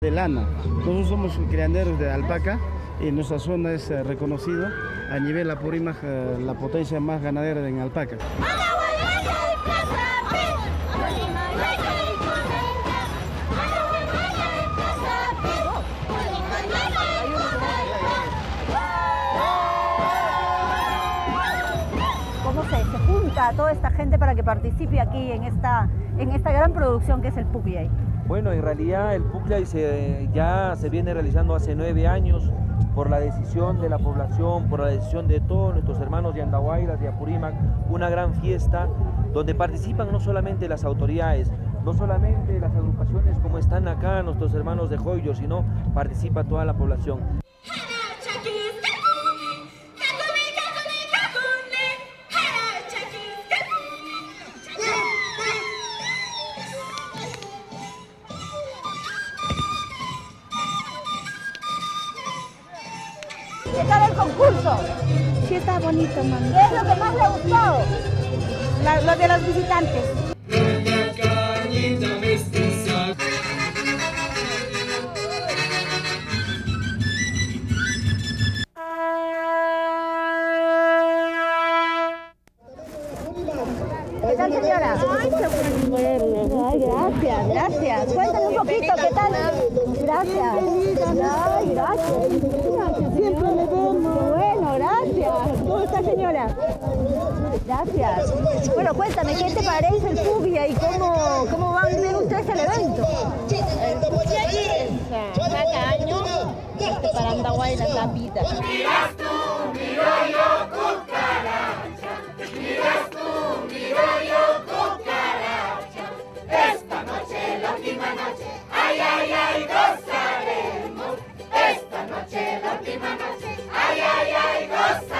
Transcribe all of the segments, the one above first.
de lana. Nosotros somos criaderos de alpaca y nuestra zona es reconocido a nivel Apurímac, la potencia más ganadera en alpaca. ¿Cómo se junta a toda esta gente para que participe aquí en esta gran producción que es el Pucllay? Bueno, en realidad el Pucllay ya se viene realizando hace 9 años por la decisión de la población, por la decisión de todos nuestros hermanos de Andahuaylas, de Apurímac, una gran fiesta donde participan no solamente las autoridades, no solamente las agrupaciones como están acá nuestros hermanos de Joyo, sino participa toda la población. ¿Qué tal el concurso? Sí, está bonito, mami. ¿Qué es lo que más le gustó? Lo de los visitantes. ¿Qué tal, señora? Ay, qué bueno. Ay, gracias, gracias. Cuéntame un poquito, ¿qué tal? Gracias. Ay, gracias. Siempre le vemos. Qué bueno, gracias. ¿Cómo está, señora? Gracias. Bueno, cuéntame, ¿qué te parece el Pucllay y cómo van a ver ustedes el evento? El Pucllay es cada año para Andahuaylas la vida. Miras tú, miro yo, cucaracha. Miras tú, miro yo, cucaracha. Esta noche, la última noche, ay, ay, ay, gozaremos. Esta noche, la última noche, ay, ay, ay, gozaremos.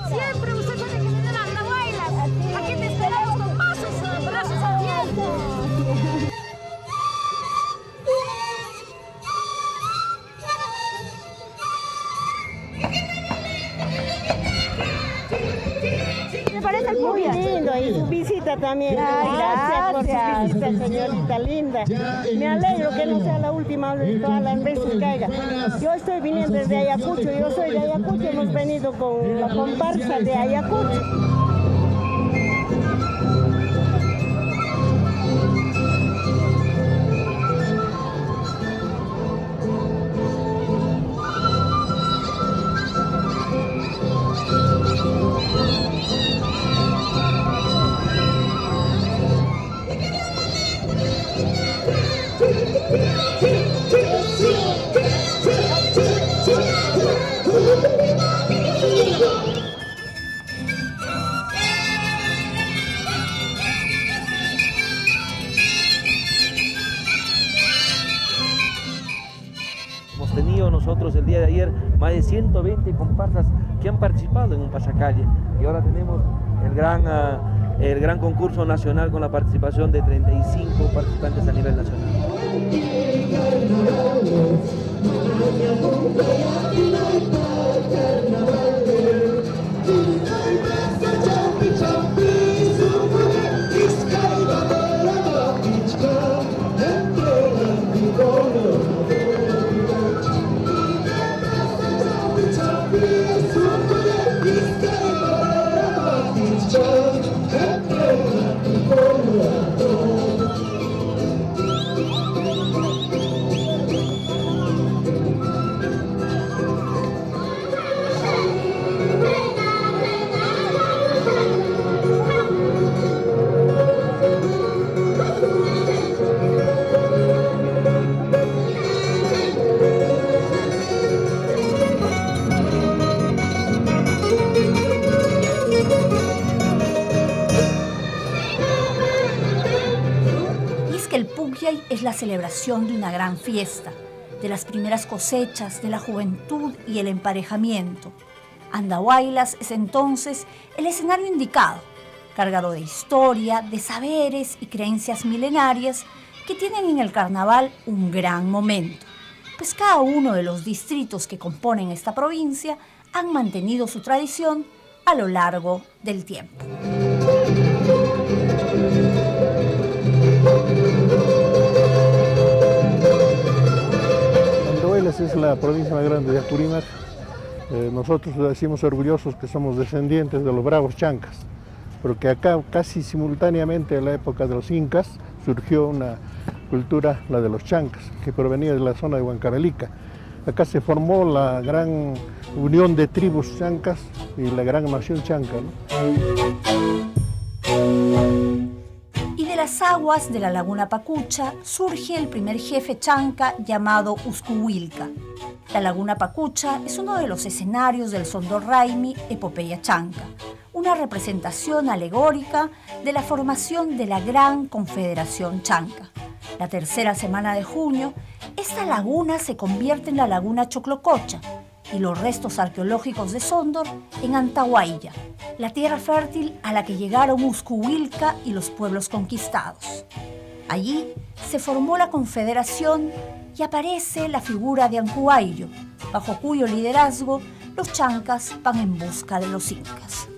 Siempre usted tiene que venir a Andahuaylas. Aquí te esperamos con pasos, brazos abiertos. ¿Te parece el Pucllay? Muy lindo y su visita también. Ay, Gracias por gracias. su visita, señorita linda. Me alegro que no sea la última vez, todas las veces que haya. Yo estoy viniendo desde Ayacucho, yo soy de Ayacucho, hemos venido con la comparsa de Ayacucho. Hemos tenido nosotros el día de ayer más de 120 comparsas que han participado en un pasacalle y ahora tenemos el gran concurso nacional con la participación de 35 participantes a nivel nacional. El Pucllay es la celebración de una gran fiesta, de las primeras cosechas, de la juventud y el emparejamiento. Andahuaylas es entonces el escenario indicado, cargado de historia, de saberes y creencias milenarias que tienen en el carnaval un gran momento, pues cada uno de los distritos que componen esta provincia han mantenido su tradición a lo largo del tiempo. Andahuaylas es la provincia más grande de Apurímac. Nosotros decimos orgullosos que somos descendientes de los bravos chancas, porque acá casi simultáneamente en la época de los incas surgió una cultura, la de los chancas, que provenía de la zona de Huancavelica. Acá se formó la gran unión de tribus chancas y la gran nación chanca, ¿no? Y de las aguas de la laguna Pacucha surge el primer jefe chanca llamado Uscuhuilca. La laguna Pacucha es uno de los escenarios del Sondorraimi Epopeya Chanca, una representación alegórica de la formación de la Gran Confederación Chanca. La tercera semana de junio, esta laguna se convierte en la laguna Choclococha y los restos arqueológicos de Sondor en Antahuaylla, la tierra fértil a la que llegaron Uscuhuilca y los pueblos conquistados. Allí se formó la Confederación y aparece la figura de Ancuaillo, bajo cuyo liderazgo los chancas van en busca de los incas.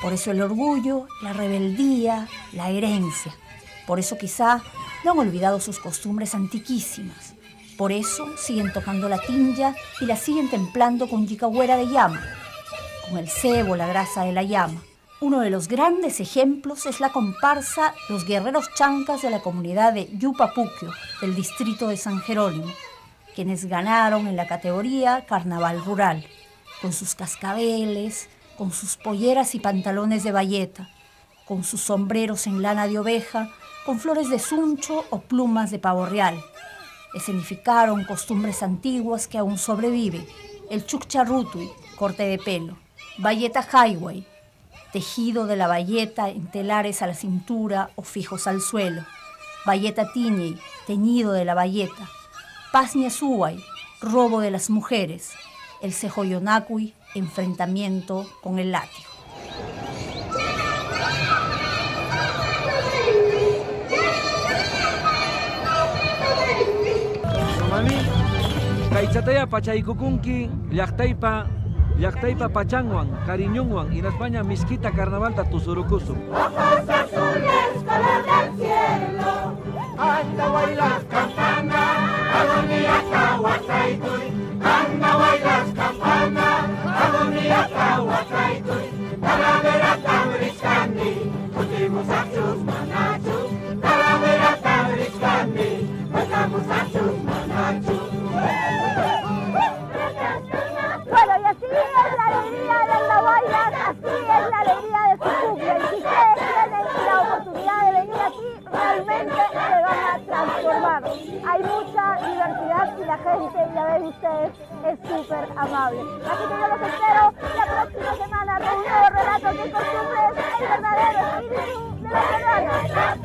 Por eso el orgullo, la rebeldía, la herencia. Por eso quizá no han olvidado sus costumbres antiquísimas. Por eso siguen tocando la tinja y la siguen templando con yicagüera de llama, con el cebo, la grasa de la llama. Uno de los grandes ejemplos es la comparsa Los Guerreros Chancas de la comunidad de Yupapuquio, del distrito de San Jerónimo, quienes ganaron en la categoría Carnaval Rural, con sus cascabeles, con sus polleras y pantalones de bayeta, con sus sombreros en lana de oveja, con flores de suncho o plumas de pavo real. Escenificaron costumbres antiguas que aún sobreviven: el chuccharrutui, corte de pelo; bayeta highway, tejido de la bayeta en telares a la cintura o fijos al suelo; bayeta tiñey, teñido de la bayeta; pasña suway, robo de las mujeres; el cejoyonacui, enfrentamiento con el látigo. Kaichataya pachaykukunki llaqtaypa pachanwan, cariñunwan y en España misquita carnavalta tusurukusu. Ojos azules, color del cielo, Andahuaylas campana, agonía cahuacaitui, Andahuaylas campana, agonía cahuacaitui, Talavera tabriscandi, últimos achus manachus, Talavera tabriscandi, últimos achus manachus. Bueno, y así es la alegría de Andahuaylas, así es la alegría de su cumple. Y si ustedes tienen la oportunidad de venir aquí, realmente se van a transformar. Hay mucha diversidad y la gente, ya ven ustedes, es súper amable. Así que yo los espero la próxima semana con un nuevo relato de costumbres, el verdadero espíritu de la verdad.